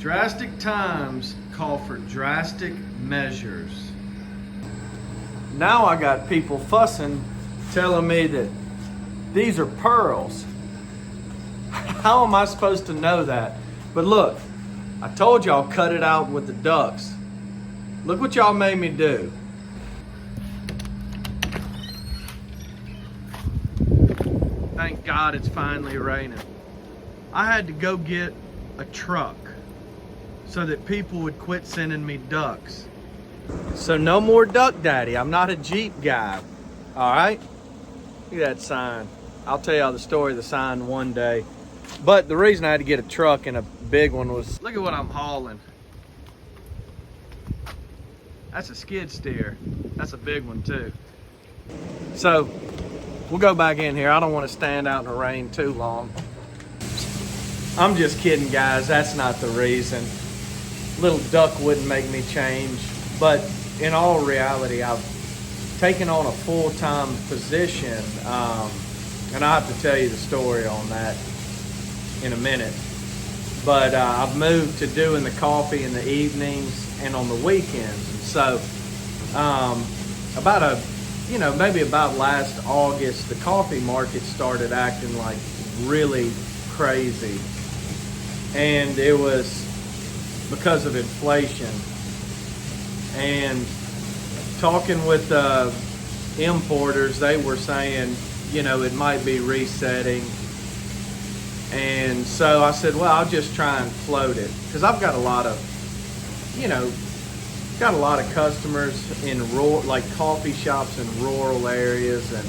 Drastic times call for drastic measures. Now I got people fussing, telling me that these are pearls. How am I supposed to know that? But look, I told y'all cut it out with the ducks. Look what y'all made me do. Thank God it's finally raining. I had to go get a truck so that people would quit sending me ducks. So no more Duck Daddy. I'm not a Jeep guy. All right? Look at that sign. I'll tell y'all the story of the sign one day. But the reason I had to get a truck and a big one was, look at what I'm hauling. That's a skid steer. That's a big one too. So we'll go back in here. I don't want to stand out in the rain too long. I'm just kidding, guys. That's not the reason. Little duck wouldn't make me change. But in all reality, I've taken on a full-time position. And I have to tell you the story on that in a minute. But I've moved to doing the coffee in the evenings and on the weekends. And so maybe about last August, the coffee market started acting like really crazy. And it was because of inflation. And talking with importers, they were saying, it might be resetting. And so I said, well, I'll just try and float it. Because I've got a lot of customers in rural, like coffee shops in rural areas, and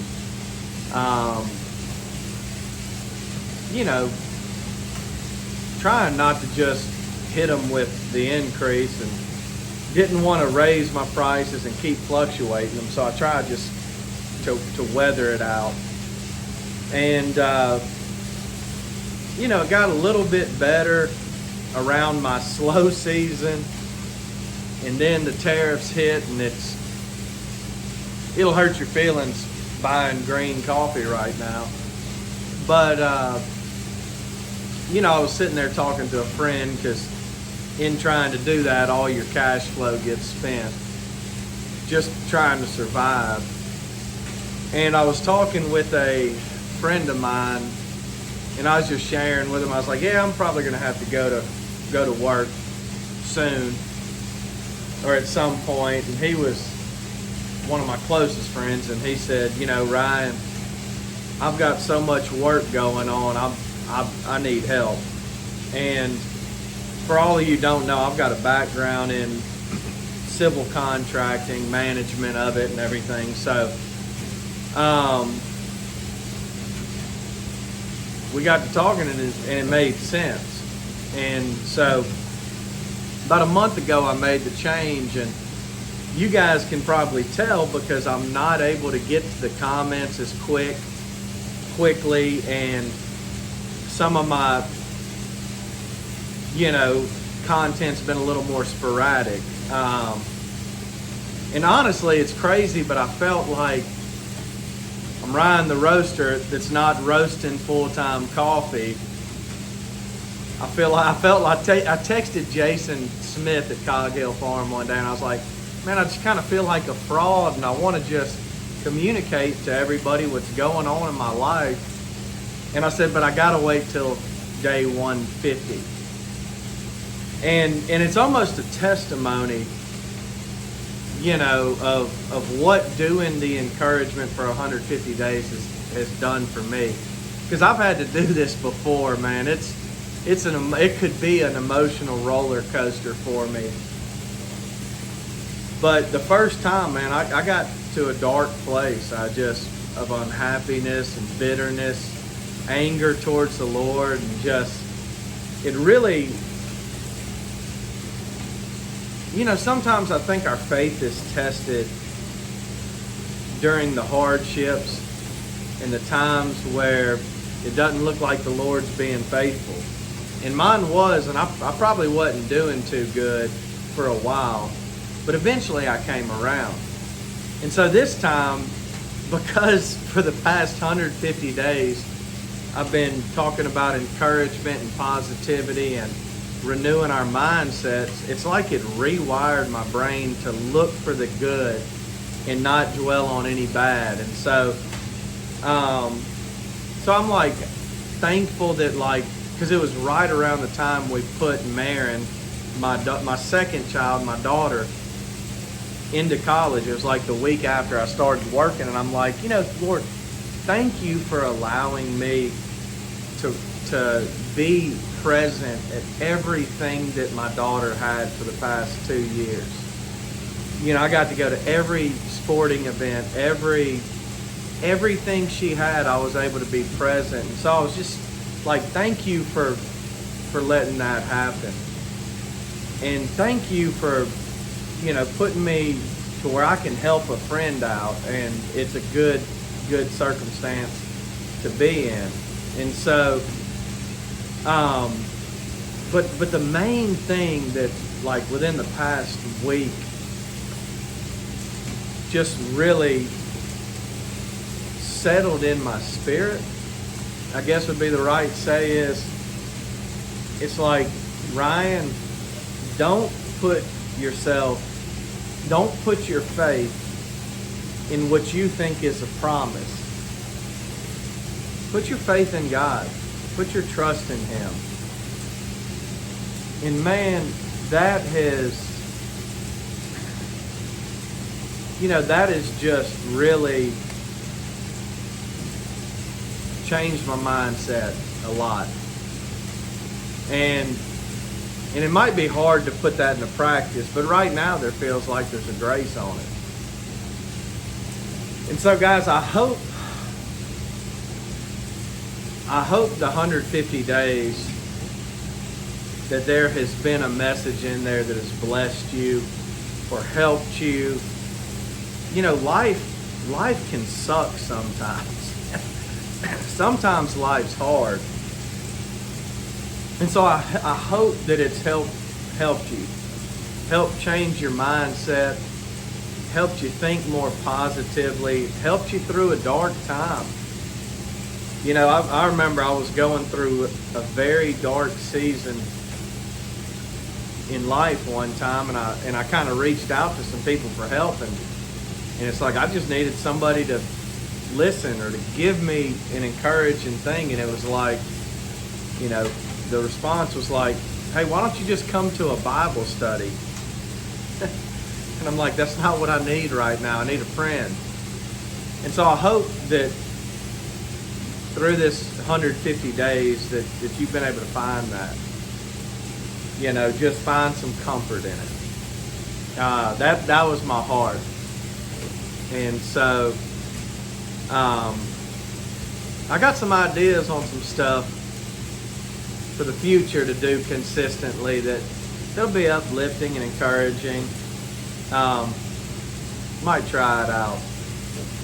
trying not to just hit them with the increase, and didn't want to raise my prices and keep fluctuating them. So I tried just to weather it out. And it got a little bit better around my slow season. And then the tariffs hit, and it'll hurt your feelings buying green coffee right now. But, I was sitting there talking to a friend, because in trying to do that, all your cash flow gets spent just trying to survive. And I was talking with a friend of mine, and I was just sharing with him. I was like, yeah, I'm probably going to have to go to work soon, or at some point. And he was one of my closest friends, and he said, Ryan, I've got so much work going on, I need help. And for all of you who don't know, I've got a background in civil contracting, management of it and everything. So we got to talking, and it made sense. And so about a month ago, I made the change, and you guys can probably tell because I'm not able to get to the comments as quickly, and some of my, content's been a little more sporadic. And honestly, it's crazy, but I felt like I'm Ryan the roaster that's not roasting full-time coffee. I texted Jason Smith at Cog Hill Farm one day, and I was like, man, I just kind of feel like a fraud, and I want to just communicate to everybody what's going on in my life. And I said, but I gotta wait till day 150. And it's almost a testimony, of what doing the encouragement for 150 days has done for me. Because I've had to do this before, man. It could be an emotional roller coaster for me. But the first time, man, I got to a dark place. Of unhappiness and bitterness, anger towards the Lord, and it really, sometimes I think our faith is tested during the hardships and the times where it doesn't look like the Lord's being faithful. And mine was, and I probably wasn't doing too good for a while, but eventually I came around. And so this time, because for the past 150 days, I've been talking about encouragement and positivity and renewing our mindsets, it's like it rewired my brain to look for the good and not dwell on any bad. And so I'm like thankful that, like, because it was right around the time we put Marin, my second child, my daughter, into college. It was like the week after I started working, and I'm like, Lord, thank you for allowing me to be present at everything that my daughter had for the past 2 years. I got to go to every sporting event, everything she had, I was able to be present. And so I was just like, thank you for letting that happen. And thank you for, putting me to where I can help a friend out, and it's a good circumstance to be in. And so, but the main thing that, like, within the past week just really settled in my spirit, I guess would be the right say, is it's like, Ryan, don't put your faith in what you think is a promise. Put your faith in God. Put your trust in Him. And man, that has just really changed my mindset a lot. And it might be hard to put that into practice, but right now there feels like there's a grace on it. And so, guys, I hope the 150 days that there has been a message in there that has blessed you or helped you. Life can suck sometimes. Sometimes life's hard. And so I hope that it's helped you. Helped change your mindset. Helped you think more positively. Helped you through a dark time. I remember I was going through a very dark season in life one time, and I kind of reached out to some people for help, and it's like I just needed somebody to listen or to give me an encouraging thing. And it was like, the response was like, hey, why don't you just come to a Bible study? And I'm like, that's not what I need right now. I need a friend. And so I hope that through this 150 days that you've been able to find that. Just find some comfort in it. That was my heart. And so I got some ideas on some stuff for the future to do consistently that they'll be uplifting and encouraging. Might try it out.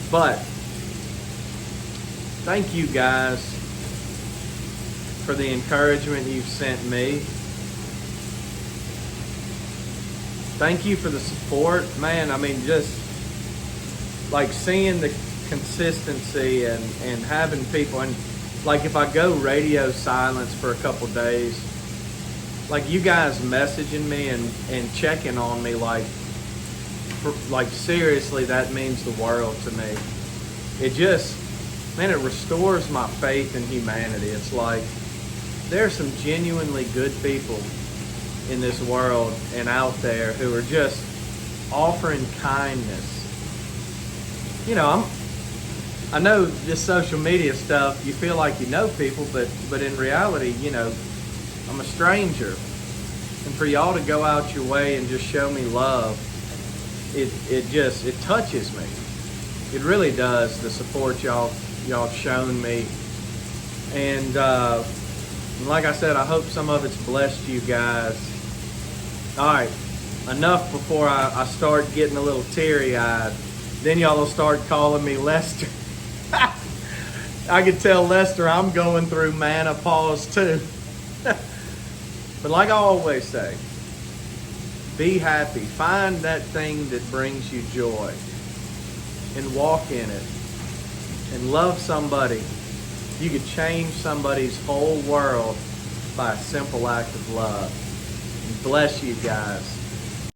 But thank you guys for the encouragement you've sent me. Thank you for the support. Man, just like seeing the consistency and having people, and like if I go radio silence for a couple days, like you guys messaging me and checking on me, like seriously, that means the world to me. It just, it restores my faith in humanity. It's like there are some genuinely good people in this world and out there who are just offering kindness. I know this social media stuff, you feel like you know people, but in reality, I'm a stranger. And for y'all to go out your way and just show me love, it touches me. It really does, the support y'all have shown me. And like I said, I hope some of it's blessed you guys. All right, enough before I start getting a little teary-eyed. Then y'all will start calling me Lester. I can tell Lester I'm going through menopause too. But like I always say, be happy. Find that thing that brings you joy and walk in it and love somebody. You could change somebody's whole world by a simple act of love. Bless you guys.